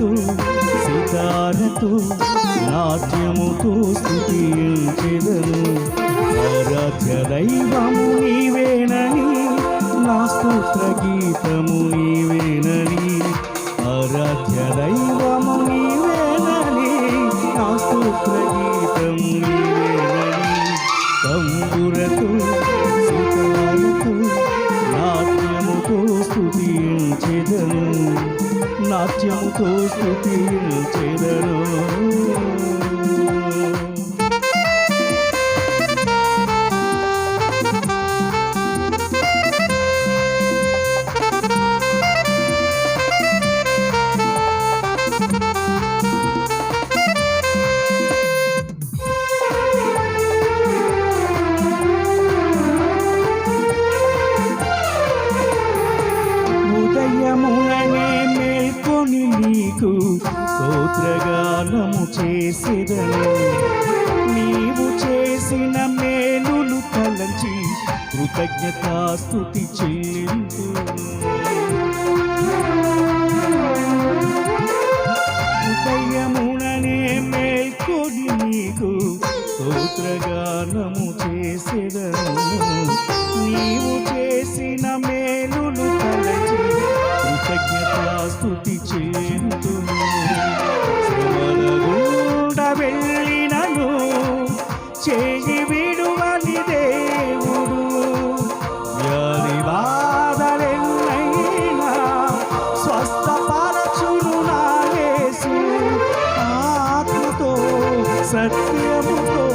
తంబురతో సితారతో నాట్యముతో స్తుతించెదను. ఆరాధ్య దైవము నీవేనని నా స్తోత్ర గీతము నీవేనని. ఆరాధ్య దైవము నీవేనని నా స్తోత్ర గీతము నీవేనని. తంబురతో సితారతో నాట్యముతో స్తుతించెదను. నాట్యముతో స్తుతించెదను. ఉదయముననే మేల్కొని నీకు స్తోత్రగానము చేసెదను. నీవు చేసిన మేలులు తలంచి కృతజ్ఞతాస్తుతి చెల్లింతు. ఉదయముననే మేల్కొని నీకు స్తోత్రగానము చేసెదను. నీవు చేసిన మేలులు తలంచి కృతజ్ఞతాస్తుతి చెల్లింతును. శ్రమల గుండా వెళ్ళినను చేయి విడువని దేవుడు. వ్యాధి బాధలెన్నైనా స్వస్థపరచును నా యేసు. ఆత్మతో సత్యముతో